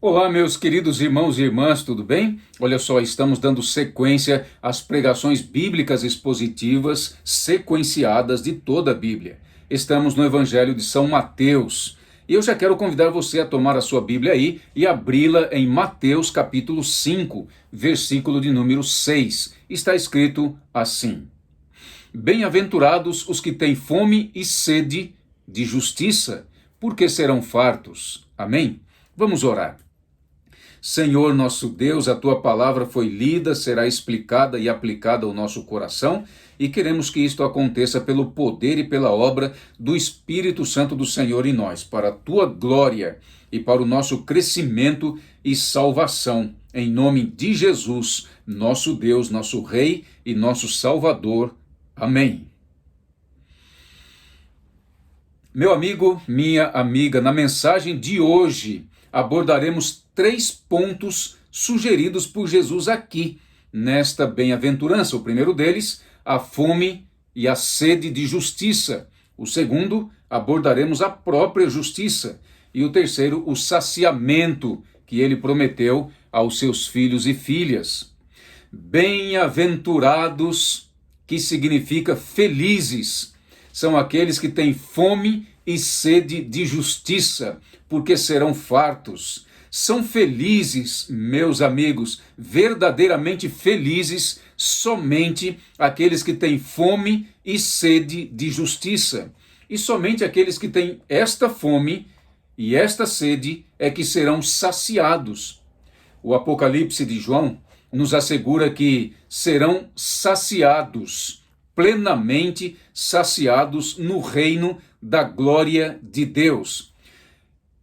Olá, meus queridos irmãos e irmãs, tudo bem? Olha só, estamos dando sequência às pregações bíblicas expositivas sequenciadas de toda a Bíblia. Estamos no Evangelho de São Mateus. E eu já quero convidar você a tomar a sua Bíblia aí e abri-la em Mateus capítulo 5, versículo de número 6. Está escrito assim: Bem-aventurados os que têm fome e sede de justiça, porque serão fartos. Amém? Vamos orar. Senhor nosso Deus, a tua palavra foi lida, será explicada e aplicada ao nosso coração, e queremos que isto aconteça pelo poder e pela obra do Espírito Santo do Senhor em nós, para a tua glória e para o nosso crescimento e salvação. Em nome de Jesus, nosso Deus, nosso Rei e nosso Salvador. Amém. Meu amigo, minha amiga, na mensagem de hoje abordaremos 3 pontos sugeridos por Jesus aqui, nesta bem-aventurança. O primeiro deles, a fome e a sede de justiça. O segundo, abordaremos a própria justiça. E o terceiro, o saciamento que ele prometeu aos seus filhos e filhas. Bem-aventurados, que significa felizes, são aqueles que têm fome e sede de justiça, porque serão fartos. São felizes, meus amigos, verdadeiramente felizes, somente aqueles que têm fome e sede de justiça. E somente aqueles que têm esta fome e esta sede é que serão saciados. O Apocalipse de João nos assegura que serão saciados, plenamente saciados no reino da glória de Deus.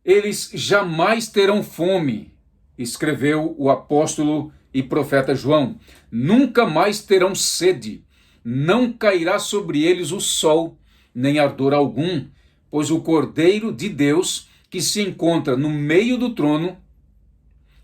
Eles jamais terão fome, escreveu o apóstolo e profeta João. Nunca mais terão sede. Não cairá sobre eles o sol, nem ardor algum, pois o Cordeiro de Deus, que se encontra no meio do trono,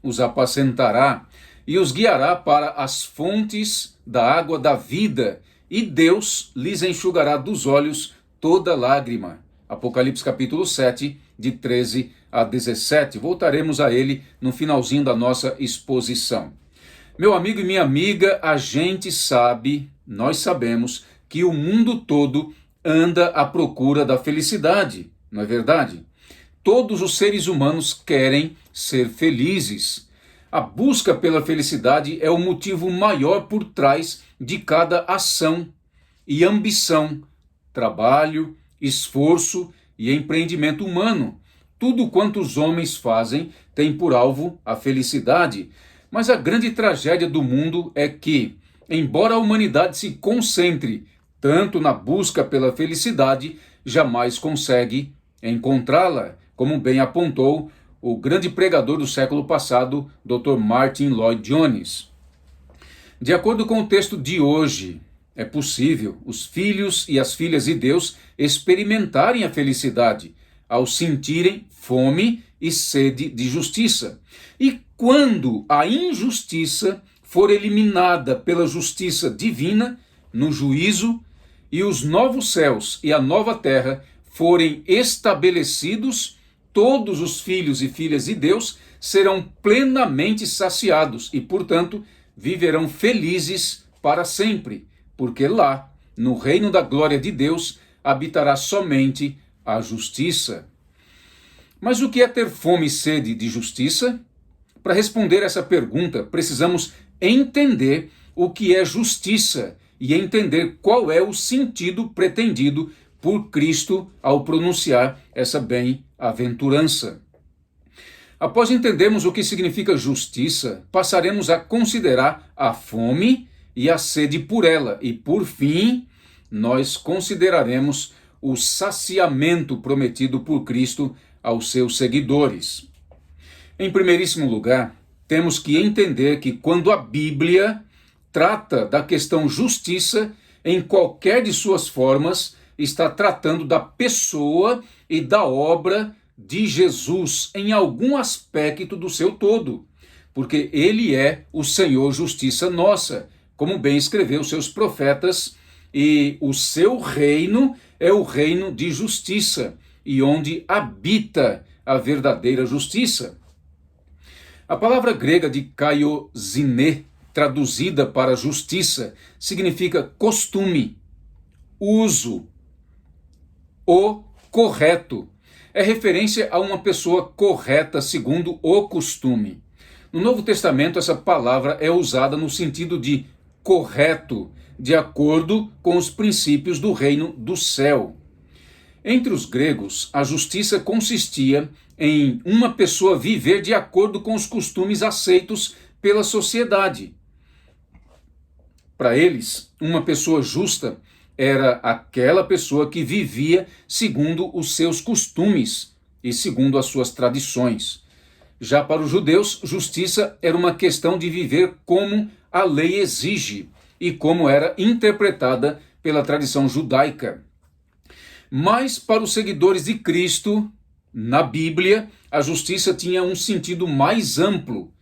os apacentará e os guiará para as fontes da água da vida, e Deus lhes enxugará dos olhos toda lágrima. Apocalipse capítulo 7, de 13 a 17. Voltaremos a ele no finalzinho da nossa exposição. Meu amigo e minha amiga, a gente sabe, nós sabemos, que o mundo todo anda à procura da felicidade, não é verdade? Todos os seres humanos querem ser felizes. A busca pela felicidade é o motivo maior por trás de cada ação e ambição, trabalho, esforço e empreendimento humano. Tudo quanto os homens fazem tem por alvo a felicidade. Mas a grande tragédia do mundo é que, embora a humanidade se concentre tanto na busca pela felicidade, jamais consegue encontrá-la, como bem apontou o grande pregador do século passado, Dr. Martyn Lloyd-Jones. De acordo com o texto de hoje, é possível os filhos e as filhas de Deus experimentarem a felicidade ao sentirem fome e sede de justiça. E quando a injustiça for eliminada pela justiça divina, no juízo, e os novos céus e a nova terra forem estabelecidos, todos os filhos e filhas de Deus serão plenamente saciados e, portanto, viverão felizes para sempre, porque lá, no reino da glória de Deus, habitará somente a justiça. Mas o que é ter fome e sede de justiça? Para responder essa pergunta, precisamos entender o que é justiça e entender qual é o sentido pretendido por Cristo ao pronunciar essa bem-aventurança. Após entendermos o que significa justiça, passaremos a considerar a fome e a sede por ela, e por fim, nós consideraremos o saciamento prometido por Cristo aos seus seguidores. Em primeiríssimo lugar, temos que entender que quando a Bíblia trata da questão justiça, em qualquer de suas formas, está tratando da pessoa e da obra de Jesus em algum aspecto do seu todo, porque ele é o Senhor justiça nossa, como bem escreveu seus profetas, e o seu reino é o reino de justiça, e onde habita a verdadeira justiça. A palavra grega de kaiosine, traduzida para justiça, significa costume, uso, o correto. É referência a uma pessoa correta segundo o costume. No Novo Testamento, essa palavra é usada no sentido de correto, de acordo com os princípios do reino do céu. Entre os gregos, a justiça consistia em uma pessoa viver de acordo com os costumes aceitos pela sociedade. Para eles, uma pessoa justa era aquela pessoa que vivia segundo os seus costumes e segundo as suas tradições. Já para os judeus, justiça era uma questão de viver como a lei exige e como era interpretada pela tradição judaica. Mas para os seguidores de Cristo, na Bíblia, a justiça tinha um sentido mais amplo.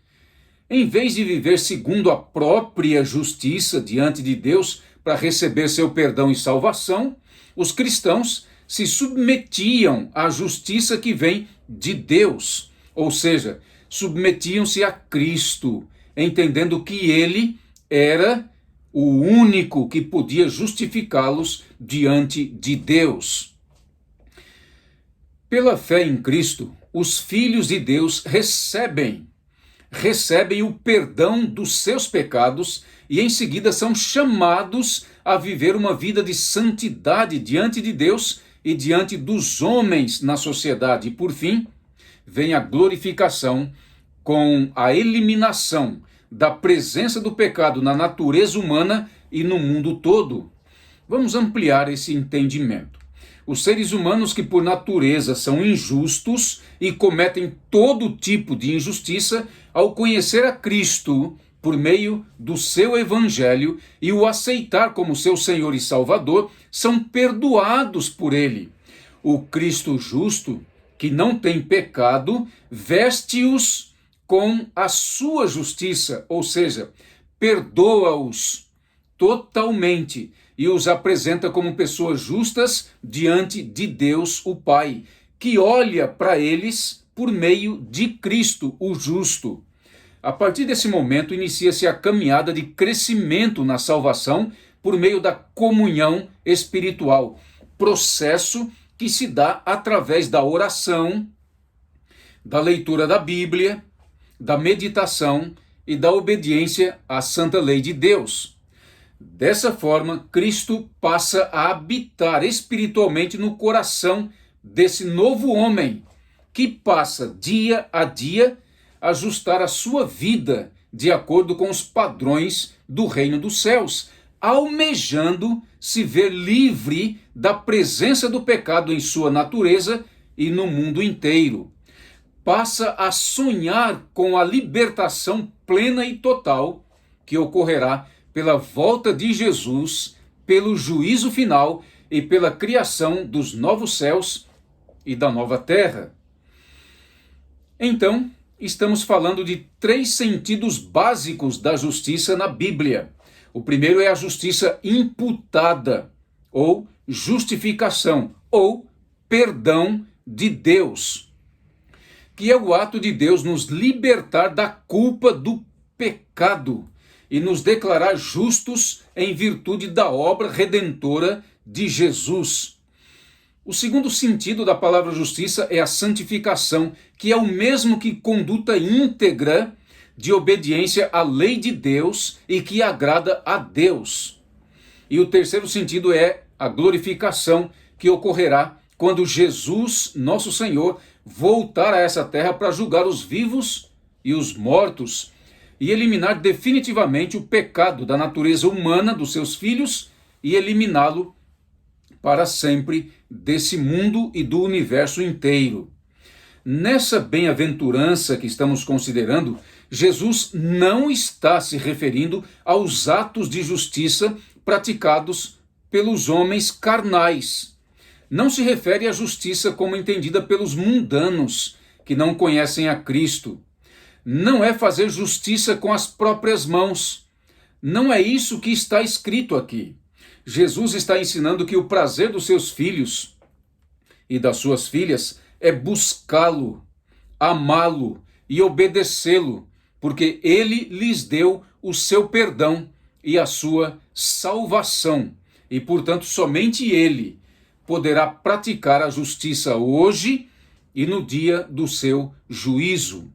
Em vez de viver segundo a própria justiça diante de Deus para receber seu perdão e salvação, os cristãos se submetiam à justiça que vem de Deus, ou seja, submetiam-se a Cristo, entendendo que ele era o único que podia justificá-los diante de Deus. Pela fé em Cristo, os filhos de Deus recebem o perdão dos seus pecados e em seguida são chamados a viver uma vida de santidade diante de Deus e diante dos homens na sociedade. E por fim, vem a glorificação com a eliminação da presença do pecado na natureza humana e no mundo todo. Vamos ampliar esse entendimento. Os seres humanos que por natureza são injustos e cometem todo tipo de injustiça, ao conhecer a Cristo por meio do seu evangelho e o aceitar como seu Senhor e Salvador, são perdoados por ele. O Cristo justo, que não tem pecado, veste-os com a sua justiça, ou seja, perdoa-os totalmente e os apresenta como pessoas justas diante de Deus, o Pai, que olha para eles por meio de Cristo, o justo. A partir desse momento, inicia-se a caminhada de crescimento na salvação por meio da comunhão espiritual, processo que se dá através da oração, da leitura da Bíblia, da meditação e da obediência à santa lei de Deus. Dessa forma, Cristo passa a habitar espiritualmente no coração desse novo homem, que passa dia a dia a ajustar a sua vida de acordo com os padrões do reino dos céus, almejando se ver livre da presença do pecado em sua natureza e no mundo inteiro. Passa a sonhar com a libertação plena e total que ocorrerá pela volta de Jesus, pelo juízo final e pela criação dos novos céus e da nova terra. Então, estamos falando de 3 sentidos básicos da justiça na Bíblia. O primeiro é a justiça imputada, ou justificação, ou perdão de Deus, que é o ato de Deus nos libertar da culpa do pecado e nos declarar justos em virtude da obra redentora de Jesus. O segundo sentido da palavra justiça é a santificação, que é o mesmo que conduta íntegra de obediência à lei de Deus e que agrada a Deus. E o terceiro sentido é a glorificação, que ocorrerá quando Jesus, nosso Senhor, voltar a essa terra para julgar os vivos e os mortos e eliminar definitivamente o pecado da natureza humana dos seus filhos e eliminá-lo para sempre desse mundo e do universo inteiro. Nessa bem-aventurança que estamos considerando, Jesus não está se referindo aos atos de justiça praticados pelos homens carnais. Não se refere à justiça como entendida pelos mundanos, que não conhecem a Cristo. Não é fazer justiça com as próprias mãos. Não é isso que está escrito aqui. Jesus está ensinando que o prazer dos seus filhos e das suas filhas é buscá-lo, amá-lo e obedecê-lo, porque ele lhes deu o seu perdão e a sua salvação. E, portanto, somente ele poderá praticar a justiça hoje e no dia do seu juízo.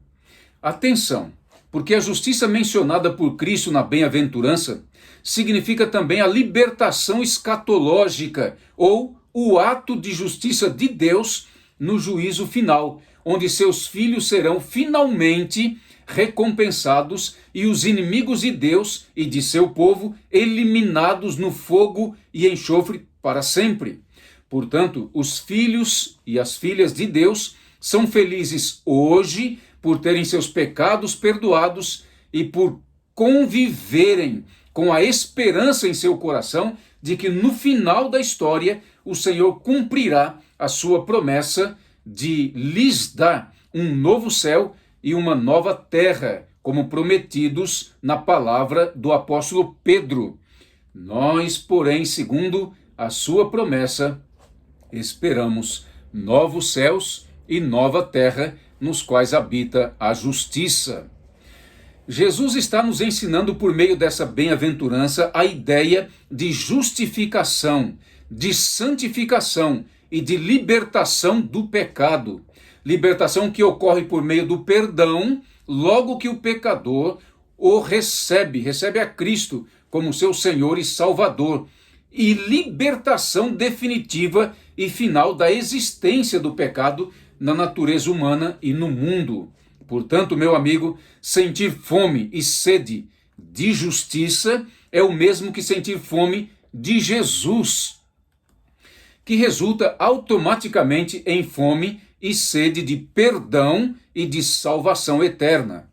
Atenção, porque a justiça mencionada por Cristo na bem-aventurança significa também a libertação escatológica, ou o ato de justiça de Deus no juízo final, onde seus filhos serão finalmente recompensados e os inimigos de Deus e de seu povo eliminados no fogo e enxofre para sempre. Portanto, os filhos e as filhas de Deus são felizes hoje por terem seus pecados perdoados e por conviverem com a esperança em seu coração de que no final da história o Senhor cumprirá a sua promessa de lhes dar um novo céu e uma nova terra, como prometidos na palavra do apóstolo Pedro. Nós, porém, segundo a sua promessa, esperamos novos céus e nova terra, nos quais habita a justiça. Jesus está nos ensinando por meio dessa bem-aventurança a ideia de justificação, de santificação e de libertação do pecado. Libertação que ocorre por meio do perdão, logo que o pecador o recebe a Cristo como seu Senhor e Salvador. E libertação definitiva e final da existência do pecado na natureza humana e no mundo. Portanto, meu amigo, sentir fome e sede de justiça é o mesmo que sentir fome de Jesus, que resulta automaticamente em fome e sede de perdão e de salvação eterna.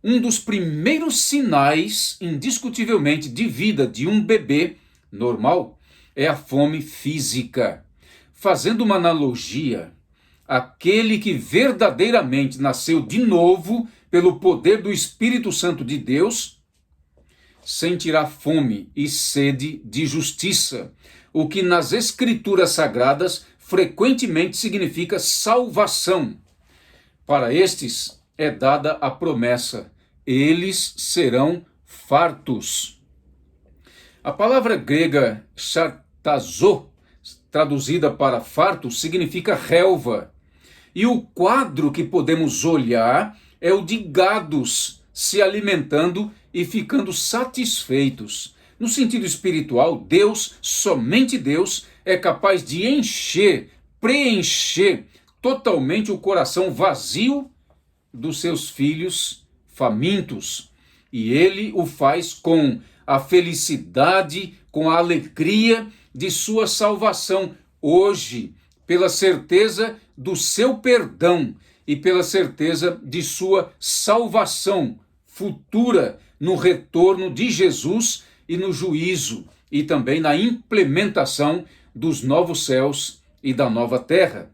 Um dos primeiros sinais, indiscutivelmente, de vida de um bebê normal é a fome física. Fazendo uma analogia, aquele que verdadeiramente nasceu de novo pelo poder do Espírito Santo de Deus sentirá fome e sede de justiça, o que nas Escrituras Sagradas frequentemente significa salvação. Para estes é dada a promessa: eles serão fartos. A palavra grega chartazo, traduzida para farto, significa relva. E o quadro que podemos olhar é o de gados se alimentando e ficando satisfeitos. No sentido espiritual, Deus, somente Deus, é capaz de preencher totalmente o coração vazio dos seus filhos famintos. E ele o faz com a felicidade, com a alegria de sua salvação hoje, pela certeza do seu perdão e pela certeza de sua salvação futura no retorno de Jesus e no juízo e também na implementação dos novos céus e da nova terra.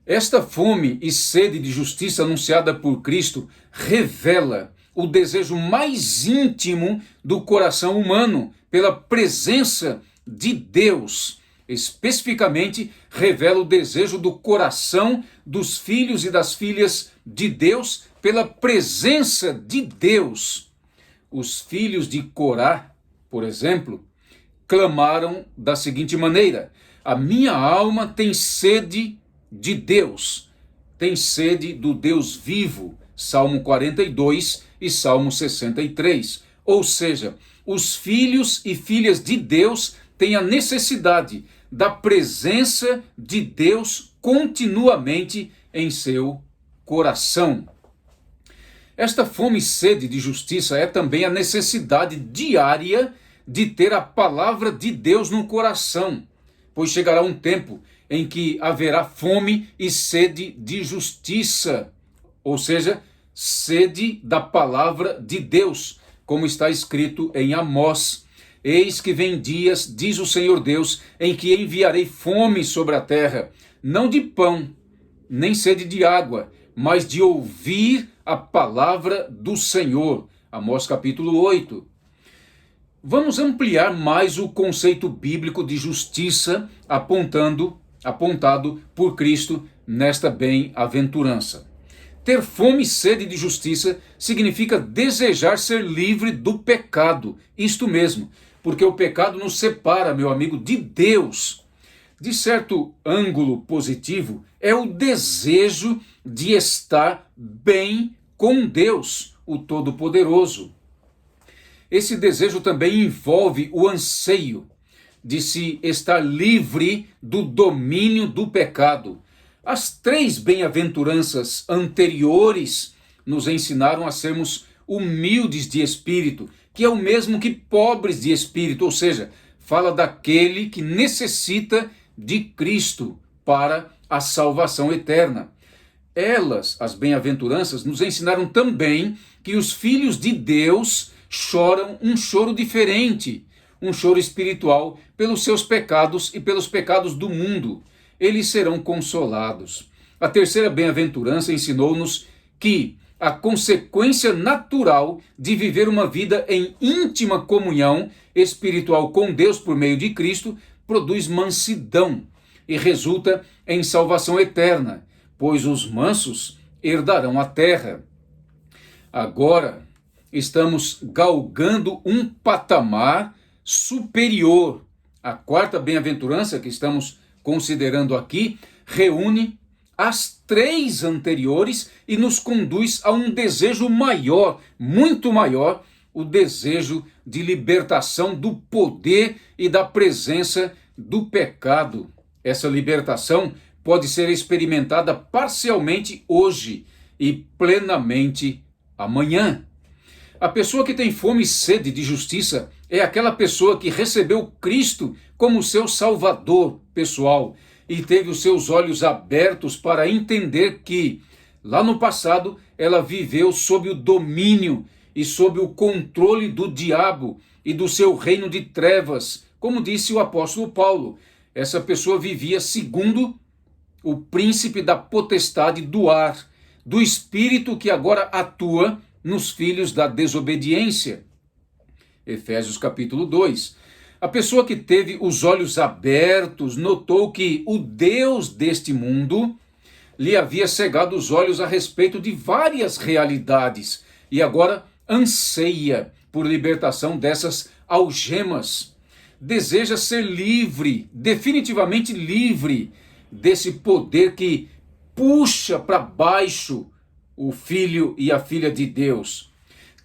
Esta fome e sede de justiça anunciada por Cristo revela o desejo mais íntimo do coração humano pela presença de Deus. Especificamente, revela o desejo do coração dos filhos e das filhas de Deus pela presença de Deus. Os filhos de Corá, por exemplo, clamaram da seguinte maneira: a minha alma tem sede de Deus, tem sede do Deus vivo, Salmo 42 e Salmo 63. Ou seja, os filhos e filhas de Deus têm a necessidade da presença de Deus continuamente em seu coração. Esta fome e sede de justiça é também a necessidade diária de ter a palavra de Deus no coração, pois chegará um tempo em que haverá fome e sede de justiça, ou seja, sede da palavra de Deus, como está escrito em Amós: eis que vem dias, diz o Senhor Deus, em que enviarei fome sobre a terra, não de pão, nem sede de água, mas de ouvir a palavra do Senhor. Amós capítulo 8. Vamos ampliar mais o conceito bíblico de justiça apontado por Cristo nesta bem-aventurança. Ter fome e sede de justiça significa desejar ser livre do pecado. Isto mesmo, porque o pecado nos separa, meu amigo, de Deus. De certo ângulo positivo, é o desejo de estar bem com Deus, o Todo-Poderoso. Esse desejo também envolve o anseio de se estar livre do domínio do pecado. As 3 bem-aventuranças anteriores nos ensinaram a sermos humildes de espírito, que é o mesmo que pobres de espírito, ou seja, fala daquele que necessita de Cristo para a salvação eterna. Elas, as bem-aventuranças, nos ensinaram também que os filhos de Deus choram um choro diferente, um choro espiritual pelos seus pecados e pelos pecados do mundo. Eles serão consolados. A terceira bem-aventurança ensinou-nos que a consequência natural de viver uma vida em íntima comunhão espiritual com Deus por meio de Cristo produz mansidão e resulta em salvação eterna, pois os mansos herdarão a terra. Agora estamos galgando um patamar superior. A quarta bem-aventurança que estamos considerando aqui reúne as 3 anteriores e nos conduz a um desejo maior, muito maior, o desejo de libertação do poder e da presença do pecado. Essa libertação pode ser experimentada parcialmente hoje e plenamente amanhã. A pessoa que tem fome e sede de justiça é aquela pessoa que recebeu Cristo como seu Salvador pessoal e teve os seus olhos abertos para entender que, lá no passado, ela viveu sob o domínio e sob o controle do diabo e do seu reino de trevas, como disse o apóstolo Paulo. Essa pessoa vivia segundo o príncipe da potestade do ar, do espírito que agora atua nos filhos da desobediência. Efésios capítulo 2. A pessoa que teve os olhos abertos notou que o Deus deste mundo lhe havia cegado os olhos a respeito de várias realidades e agora anseia por libertação dessas algemas. Deseja ser livre, definitivamente livre desse poder que puxa para baixo o filho e a filha de Deus.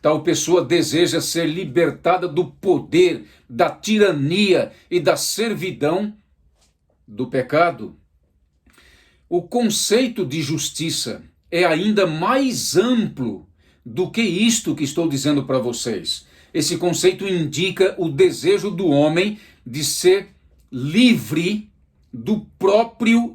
Tal pessoa deseja ser libertada do poder, da tirania e da servidão do pecado. O conceito de justiça é ainda mais amplo do que isto que estou dizendo para vocês. Esse conceito indica o desejo do homem de ser livre do próprio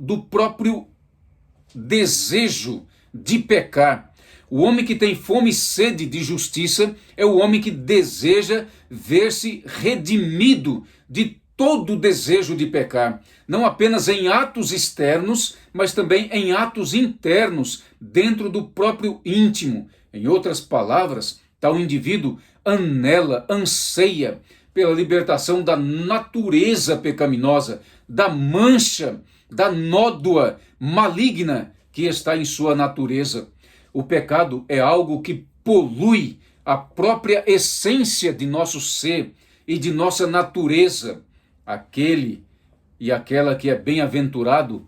desejo de pecar. O homem que tem fome e sede de justiça é o homem que deseja ver-se redimido de todo o desejo de pecar, não apenas em atos externos, mas também em atos internos, dentro do próprio íntimo. Em outras palavras, tal indivíduo anela, anseia pela libertação da natureza pecaminosa, da mancha, da nódoa maligna que está em sua natureza. O pecado é algo que polui a própria essência de nosso ser e de nossa natureza. Aquele e aquela que é bem-aventurado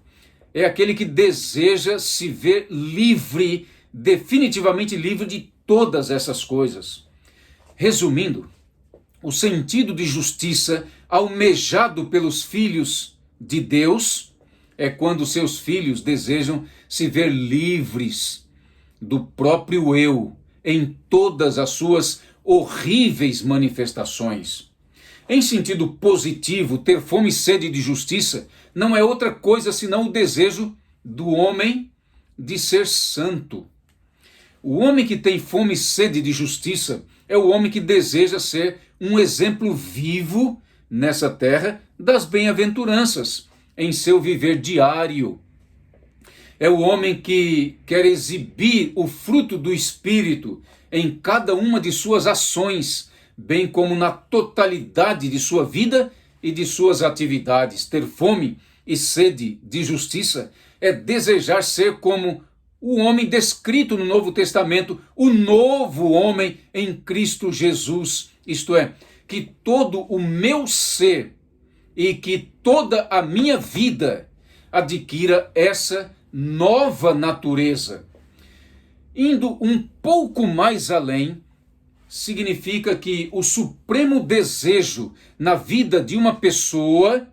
é aquele que deseja se ver livre, definitivamente livre de todas essas coisas. Resumindo, o sentido de justiça almejado pelos filhos de Deus é quando seus filhos desejam se ver livres do próprio eu em todas as suas horríveis manifestações. Em sentido positivo, ter fome e sede de justiça não é outra coisa senão o desejo do homem de ser santo. O homem que tem fome e sede de justiça é o homem que deseja ser um exemplo vivo nessa terra das bem-aventuranças, em seu viver diário. É o homem que quer exibir o fruto do Espírito em cada uma de suas ações, bem como na totalidade de sua vida e de suas atividades. Ter fome e sede de justiça é desejar ser como o homem descrito no Novo Testamento, o novo homem em Cristo Jesus. Isto é, que todo o meu ser e que toda a minha vida adquira essa nova natureza. Indo um pouco mais além, significa que o supremo desejo na vida de uma pessoa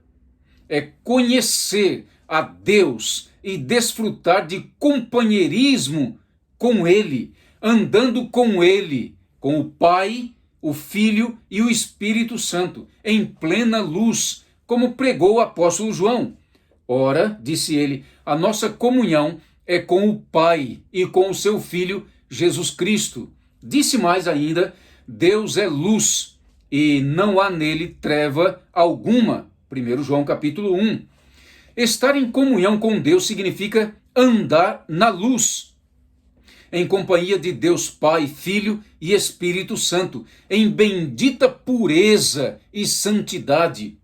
é conhecer a Deus e desfrutar de companheirismo com Ele, andando com Ele, com o Pai, o Filho e o Espírito Santo, em plena luz, como pregou o apóstolo João. Ora, disse ele, a nossa comunhão é com o Pai e com o seu Filho Jesus Cristo. Disse mais ainda, Deus é luz e não há nele treva alguma. 1 João capítulo 1. Estar em comunhão com Deus significa andar na luz, em companhia de Deus Pai, Filho e Espírito Santo, em bendita pureza e santidade.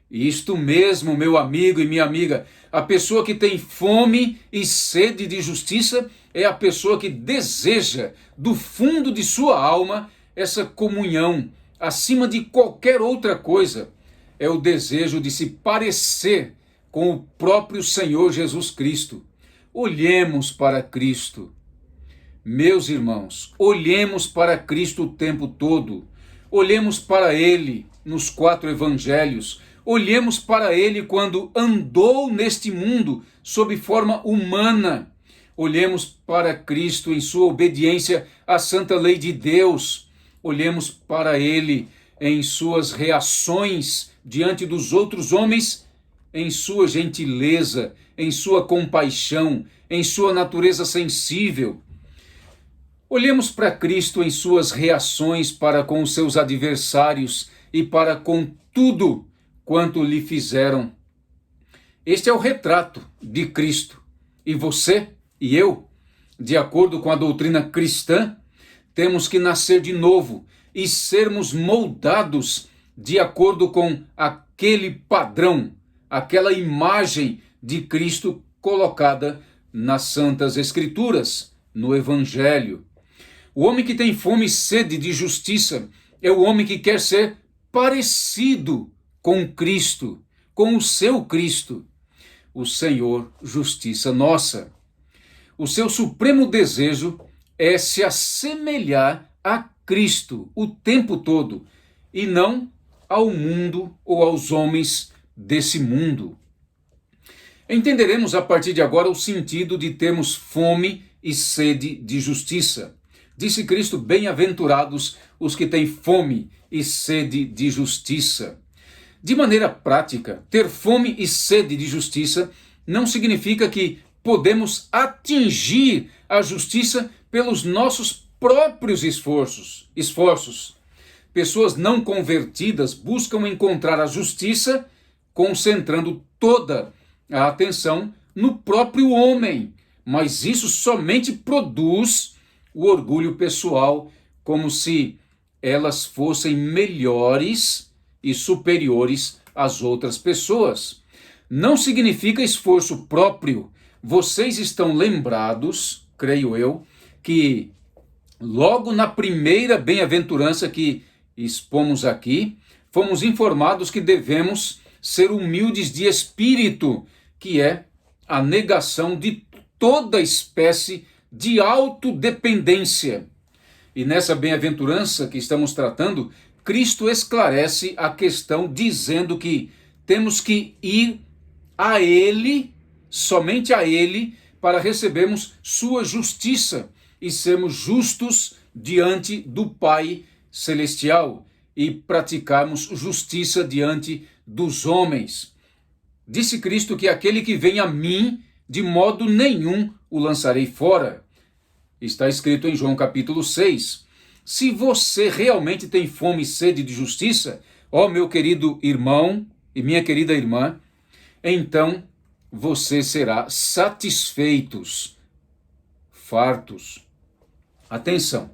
Isto mesmo, meu amigo e minha amiga, a pessoa que tem fome e sede de justiça é a pessoa que deseja, do fundo de sua alma, essa comunhão, acima de qualquer outra coisa. É o desejo de se parecer com o próprio Senhor Jesus Cristo. Olhemos para Cristo. Meus irmãos, olhemos para Cristo o tempo todo. Olhemos para Ele nos 4 evangelhos. Olhemos para Ele quando andou neste mundo sob forma humana. Olhemos para Cristo em sua obediência à santa lei de Deus. Olhemos para Ele em suas reações diante dos outros homens, em sua gentileza, em sua compaixão, em sua natureza sensível. Olhemos para Cristo em suas reações para com os seus adversários e para com tudo quanto lhe fizeram. Este é o retrato de Cristo. E você e eu, de acordo com a doutrina cristã, temos que nascer de novo e sermos moldados de acordo com aquele padrão, aquela imagem de Cristo colocada nas Santas Escrituras, no Evangelho. O homem que tem fome e sede de justiça é o homem que quer ser parecido com Cristo, com o seu Cristo, o Senhor, justiça nossa. O seu supremo desejo é se assemelhar a Cristo o tempo todo e não ao mundo ou aos homens desse mundo. Entenderemos a partir de agora o sentido de termos fome e sede de justiça. Disse Cristo, bem-aventurados os que têm fome e sede de justiça. De maneira prática, ter fome e sede de justiça não significa que podemos atingir a justiça pelos nossos próprios esforços. Pessoas não convertidas buscam encontrar a justiça concentrando toda a atenção no próprio homem, mas isso somente produz o orgulho pessoal, como se elas fossem melhores e superiores às outras pessoas. Não significa esforço próprio. Vocês estão lembrados, creio eu, que logo na primeira bem-aventurança que expomos aqui, fomos informados que devemos ser humildes de espírito, que é a negação de toda espécie de autodependência. E nessa bem-aventurança que estamos tratando, Cristo esclarece a questão dizendo que temos que ir a Ele, somente a Ele, para recebermos sua justiça e sermos justos diante do Pai Celestial e praticarmos justiça diante dos homens. Disse Cristo que aquele que vem a mim, de modo nenhum o lançarei fora. Está escrito em João capítulo 6. Se você realmente tem fome e sede de justiça, ó meu querido irmão e minha querida irmã, então você será satisfeitos, fartos. Atenção,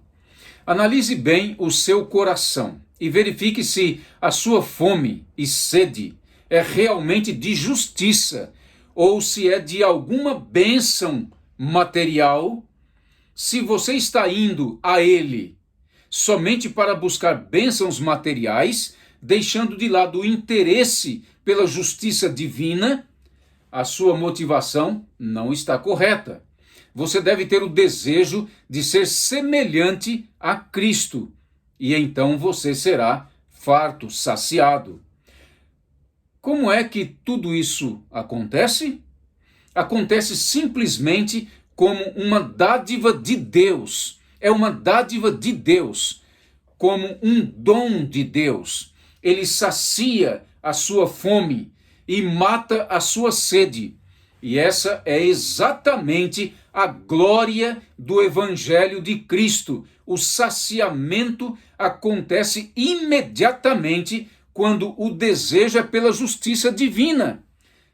analise bem o seu coração e verifique se a sua fome e sede é realmente de justiça ou se é de alguma bênção material, se você está indo a Ele somente para buscar bênçãos materiais, deixando de lado o interesse pela justiça divina, a sua motivação não está correta. Você deve ter o desejo de ser semelhante a Cristo, e então você será farto, saciado. Como é que tudo isso acontece? Acontece simplesmente como uma dádiva de Deus. É uma dádiva de Deus, como um dom de Deus. Ele sacia a sua fome e mata a sua sede. E essa é exatamente a glória do Evangelho de Cristo. O saciamento acontece imediatamente quando o desejo é pela justiça divina.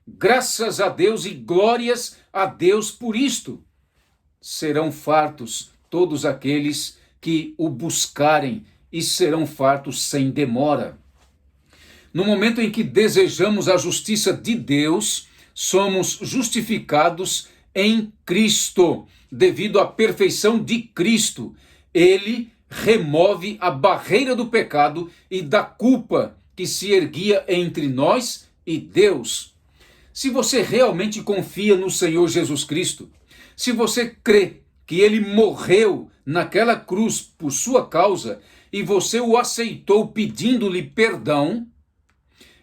Graças a Deus e glórias a Deus por isto. Serão fartos todos aqueles que o buscarem e serão fartos sem demora. No momento em que desejamos a justiça de Deus, somos justificados em Cristo, devido à perfeição de Cristo. Ele remove a barreira do pecado e da culpa que se erguia entre nós e Deus. Se você realmente confia no Senhor Jesus Cristo, se você crê que Ele morreu naquela cruz por sua causa e você o aceitou pedindo-lhe perdão,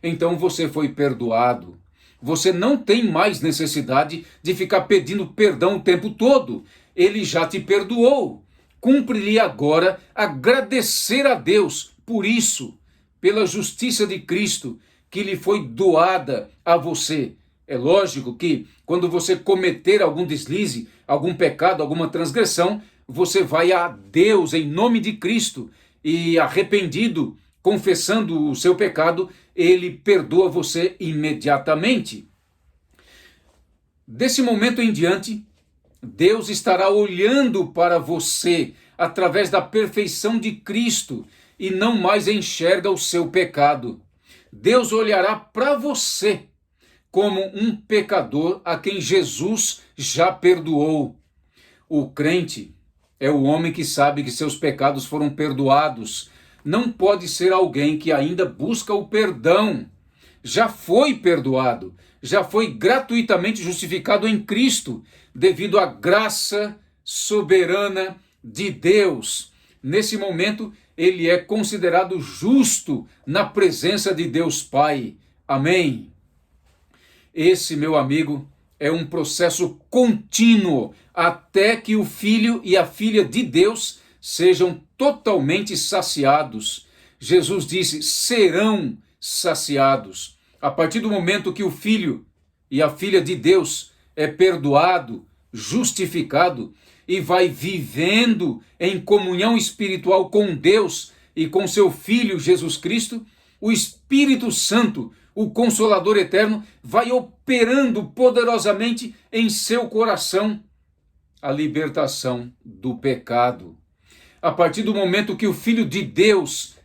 então você foi perdoado. Você não tem mais necessidade de ficar pedindo perdão o tempo todo. Ele já te perdoou. Cumpre-lhe agora agradecer a Deus por isso, pela justiça de Cristo que lhe foi doada a você. É lógico que quando você cometer algum deslize, algum pecado, alguma transgressão, você vai a Deus em nome de Cristo e arrependido, confessando o seu pecado, Ele perdoa você imediatamente. Desse momento em diante, Deus estará olhando para você através da perfeição de Cristo e não mais enxerga o seu pecado. Deus olhará para você como um pecador a quem Jesus já perdoou. O crente é o homem que sabe que seus pecados foram perdoados. Não pode ser alguém que ainda busca o perdão. Já foi perdoado, já foi gratuitamente justificado em Cristo, devido à graça soberana de Deus. Nesse momento, ele é considerado justo na presença de Deus Pai. Amém. Esse, meu amigo, é um processo contínuo até que o Filho e a Filha de Deus sejam totalmente saciados. Jesus disse, serão saciados. A partir do momento que o Filho e a Filha de Deus é perdoado, justificado e vai vivendo em comunhão espiritual com Deus e com seu Filho Jesus Cristo, o Espírito Santo, o Consolador Eterno, vai operando poderosamente em seu coração a libertação do pecado. A partir do momento que o Filho de Deus,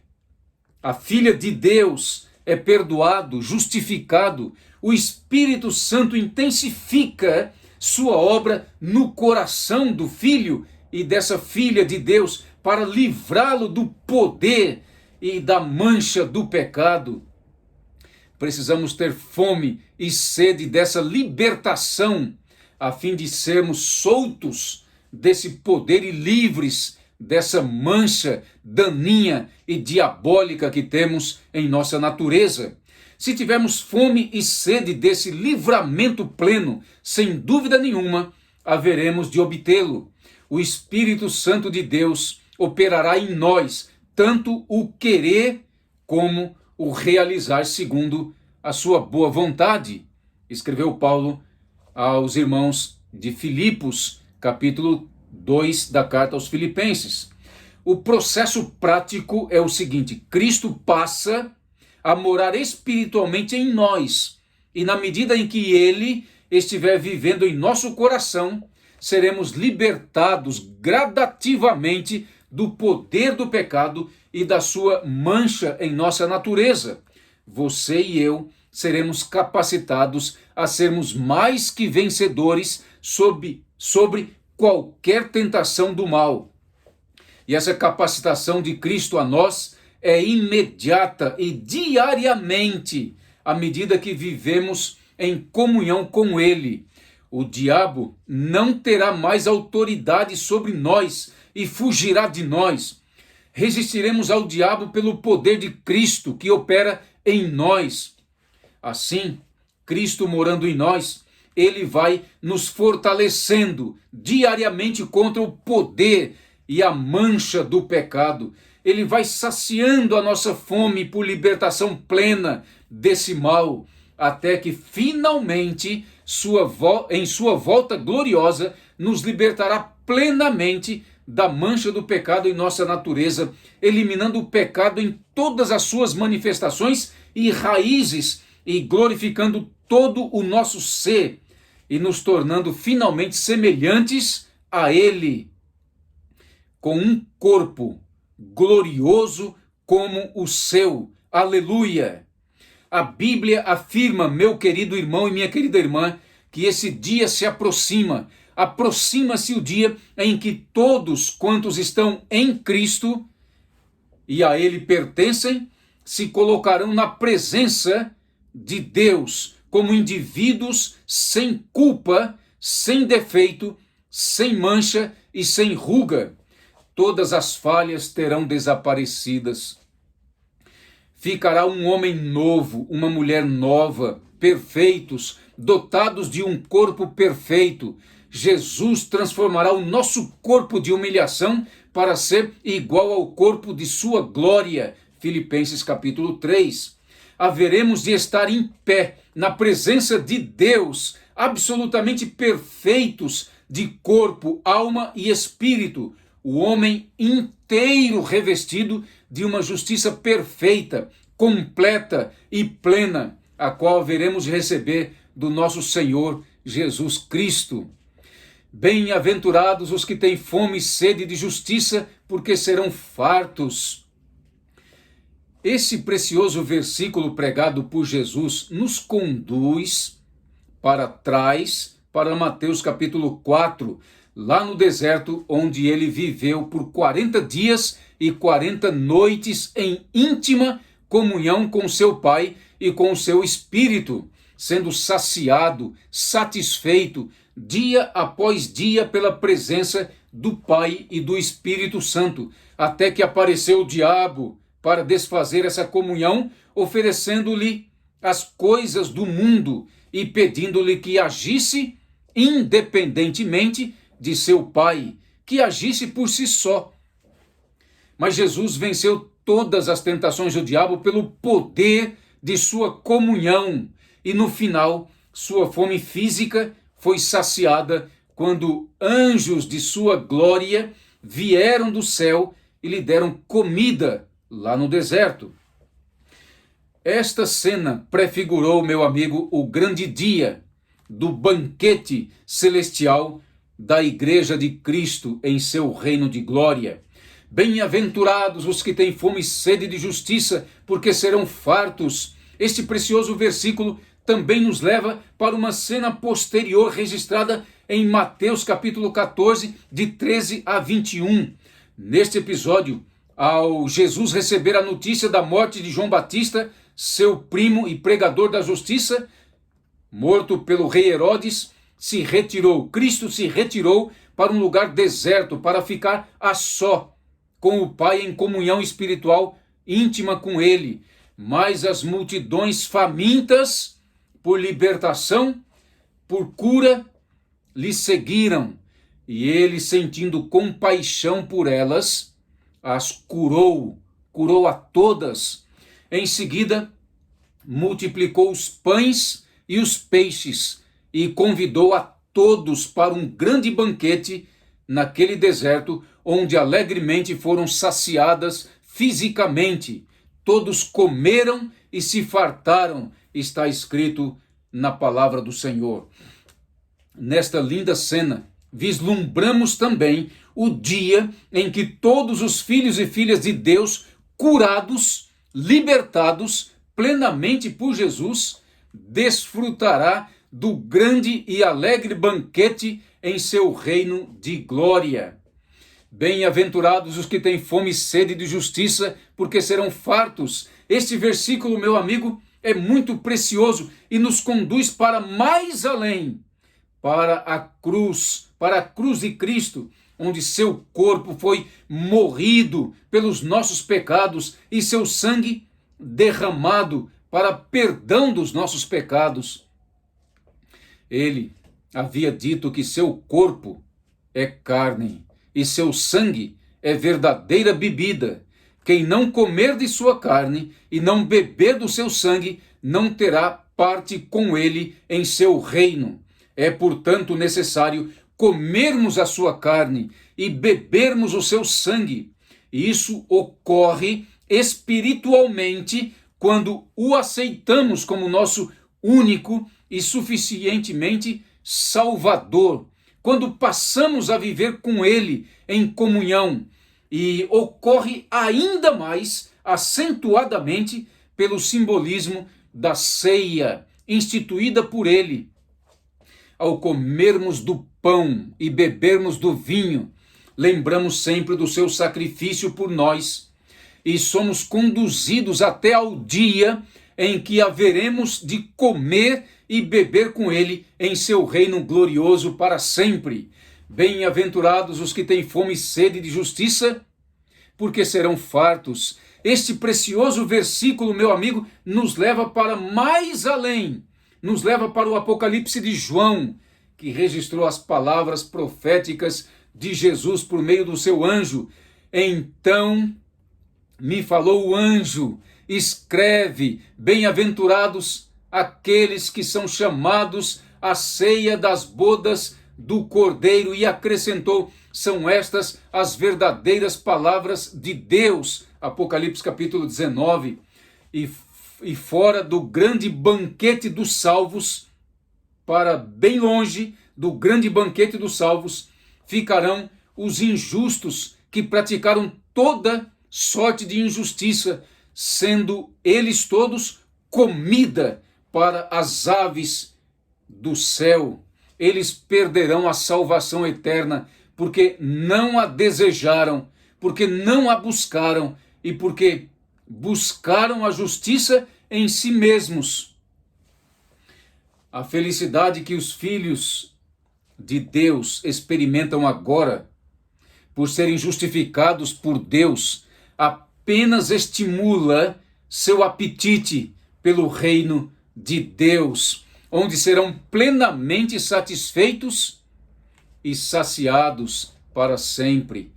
a Filha de Deus é perdoado, justificado, o Espírito Santo intensifica sua obra no coração do Filho e dessa Filha de Deus para livrá-lo do poder e da mancha do pecado. Precisamos ter fome e sede dessa libertação, a fim de sermos soltos desse poder e livres dessa mancha daninha e diabólica que temos em nossa natureza. Se tivermos fome e sede desse livramento pleno, sem dúvida nenhuma, haveremos de obtê-lo. O Espírito Santo de Deus operará em nós, tanto o querer como o realizar segundo a sua boa vontade, escreveu Paulo aos irmãos de Filipos, capítulo 2 da carta aos Filipenses. O processo prático é o seguinte: Cristo passa a morar espiritualmente em nós, e na medida em que Ele estiver vivendo em nosso coração, seremos libertados gradativamente do poder do pecado e da sua mancha em nossa natureza. Você e eu seremos capacitados a sermos mais que vencedores sobre qualquer tentação do mal. E essa capacitação de Cristo a nós é imediata e diariamente, à medida que vivemos em comunhão com Ele. O diabo não terá mais autoridade sobre nós e fugirá de nós. Resistiremos ao diabo pelo poder de Cristo que opera em nós. Assim, Cristo morando em nós, Ele vai nos fortalecendo diariamente contra o poder e a mancha do pecado. Ele vai saciando a nossa fome por libertação plena desse mal, até que finalmente, em sua volta gloriosa, nos libertará plenamente da mancha do pecado em nossa natureza, eliminando o pecado em todas as suas manifestações e raízes, e glorificando todo o nosso ser, e nos tornando finalmente semelhantes a Ele, com um corpo glorioso como o seu. Aleluia! A Bíblia afirma, meu querido irmão e minha querida irmã, que esse dia se aproxima. Aproxima-se o dia em que todos quantos estão em Cristo e a Ele pertencem, se colocarão na presença de Deus, como indivíduos sem culpa, sem defeito, sem mancha e sem ruga. Todas as falhas terão desaparecidas. Ficará um homem novo, uma mulher nova, perfeitos, dotados de um corpo perfeito. Jesus transformará o nosso corpo de humilhação para ser igual ao corpo de sua glória. Filipenses capítulo 3. Haveremos de estar em pé na presença de Deus, absolutamente perfeitos de corpo, alma e espírito. O homem inteiro revestido de uma justiça perfeita, completa e plena, a qual haveremos de receber do nosso Senhor Jesus Cristo. Bem-aventurados os que têm fome e sede de justiça, porque serão fartos. Esse precioso versículo pregado por Jesus nos conduz para trás, para Mateus capítulo 4, lá no deserto, onde ele viveu por 40 dias e 40 noites em íntima comunhão com seu Pai e com o seu Espírito, sendo saciado, satisfeito, dia após dia pela presença do Pai e do Espírito Santo, até que apareceu o diabo para desfazer essa comunhão, oferecendo-lhe as coisas do mundo e pedindo-lhe que agisse independentemente de seu Pai, que agisse por si só. Mas Jesus venceu todas as tentações do diabo pelo poder de sua comunhão, e no final sua fome física foi saciada quando anjos de sua glória vieram do céu e lhe deram comida lá no deserto. Esta cena prefigurou, meu amigo, o grande dia do banquete celestial da Igreja de Cristo em seu reino de glória. Bem-aventurados os que têm fome e sede de justiça, porque serão fartos. Este precioso versículo também nos leva para uma cena posterior registrada em Mateus capítulo 14, de 13 a 21. Neste episódio, ao Jesus receber a notícia da morte de João Batista, seu primo e pregador da justiça, morto pelo rei Herodes, Cristo se retirou para um lugar deserto, para ficar a só com o Pai em comunhão espiritual íntima com ele. Mas as multidões famintas por libertação, por cura, lhe seguiram, e ele, sentindo compaixão por elas, as curou a todas. Em seguida, multiplicou os pães e os peixes e convidou a todos para um grande banquete naquele deserto, onde alegremente foram saciadas fisicamente. Todos comeram e se fartaram, está escrito na palavra do Senhor. Nesta linda cena, vislumbramos também o dia em que todos os filhos e filhas de Deus, curados, libertados plenamente por Jesus, desfrutará do grande e alegre banquete em seu reino de glória. Bem-aventurados os que têm fome e sede de justiça, porque serão fartos. Este versículo, meu amigo, é muito precioso e nos conduz para mais além, para a cruz de Cristo, onde seu corpo foi morrido pelos nossos pecados e seu sangue derramado para perdão dos nossos pecados. Ele havia dito que seu corpo é carne e seu sangue é verdadeira bebida. Quem não comer de sua carne e não beber do seu sangue, não terá parte com ele em seu reino. É, portanto, necessário comermos a sua carne e bebermos o seu sangue. E isso ocorre espiritualmente quando o aceitamos como nosso único e suficientemente Salvador, quando passamos a viver com ele em comunhão, e ocorre ainda mais acentuadamente pelo simbolismo da ceia instituída por ele. Ao comermos do pão e bebermos do vinho, lembramos sempre do seu sacrifício por nós e somos conduzidos até ao dia em que haveremos de comer e beber com ele em seu reino glorioso para sempre. Bem-aventurados os que têm fome e sede de justiça, porque serão fartos. Este precioso versículo, meu amigo, nos leva para mais além, nos leva para o Apocalipse de João, que registrou as palavras proféticas de Jesus por meio do seu anjo. Então me falou o anjo: escreve, bem-aventurados aqueles que são chamados à ceia das bodas do Cordeiro, e acrescentou: são estas as verdadeiras palavras de Deus. Apocalipse capítulo 19. E fora do grande banquete dos salvos, para bem longe do grande banquete dos salvos, ficarão os injustos que praticaram toda sorte de injustiça, sendo eles todos comida para as aves do céu. Eles perderão a salvação eterna, porque não a desejaram, porque não a buscaram e porque buscaram a justiça em si mesmos. A felicidade que os filhos de Deus experimentam agora, por serem justificados por Deus, apenas estimula seu apetite pelo reino de Deus, onde serão plenamente satisfeitos e saciados para sempre.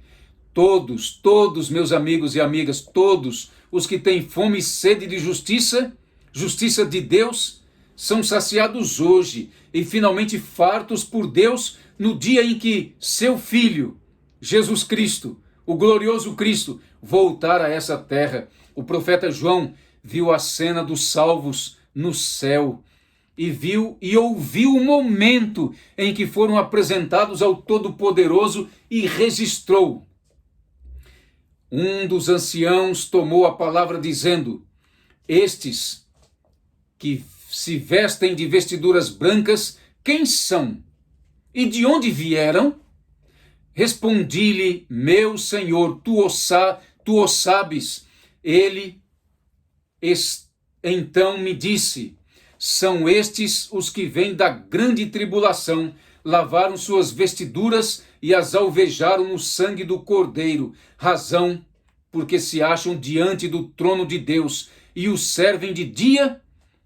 Todos, meus amigos e amigas, todos os que têm fome e sede de justiça, justiça de Deus, são saciados hoje e finalmente fartos por Deus no dia em que seu Filho, Jesus Cristo, o glorioso Cristo, voltar a essa terra. O profeta João viu a cena dos salvos no céu e viu e ouviu o momento em que foram apresentados ao Todo-Poderoso e registrou. Um dos anciãos tomou a palavra dizendo: estes que se vestem de vestiduras brancas, quem são? E de onde vieram? Respondi-lhe: meu Senhor, tu o sabes. Ele então me disse: são estes os que vêm da grande tribulação, lavaram suas vestiduras e as alvejaram no sangue do Cordeiro, razão porque se acham diante do trono de Deus e o servem de dia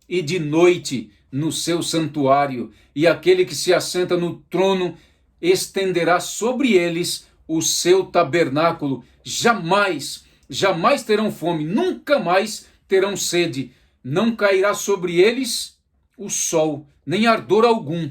e de noite no seu santuário, e aquele que se assenta no trono estenderá sobre eles o seu tabernáculo. Jamais terão fome, nunca mais terão sede, não cairá sobre eles o sol, nem ardor algum,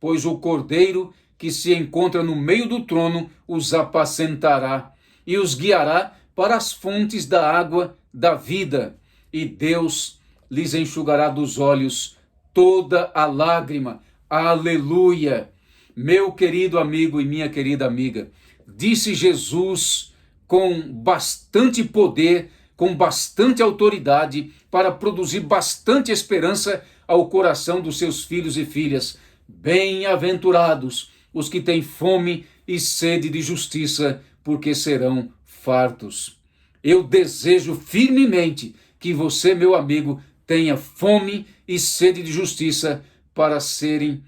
pois o Cordeiro que se encontra no meio do trono os apacentará e os guiará para as fontes da água da vida, e Deus lhes enxugará dos olhos toda a lágrima. Aleluia! Meu querido amigo e minha querida amiga, disse Jesus com bastante poder, com bastante autoridade, para produzir bastante esperança ao coração dos seus filhos e filhas. Bem-aventurados os que têm fome e sede de justiça, porque serão fartos. Eu desejo firmemente que você, meu amigo, tenha fome e sede de justiça para serem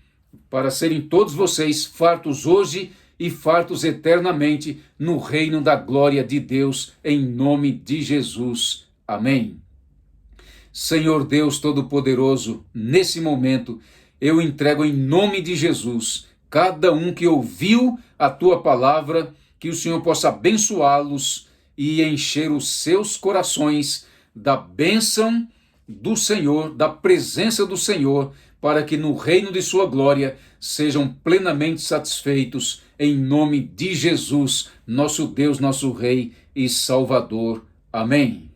todos vocês fartos hoje e fartos eternamente no reino da glória de Deus, em nome de Jesus. Amém. Senhor Deus Todo-Poderoso, nesse momento eu entrego em nome de Jesus cada um que ouviu a tua palavra, que o Senhor possa abençoá-los e encher os seus corações da bênção do Senhor, da presença do Senhor, para que no reino de sua glória sejam plenamente satisfeitos, em nome de Jesus, nosso Deus, nosso Rei e Salvador. Amém.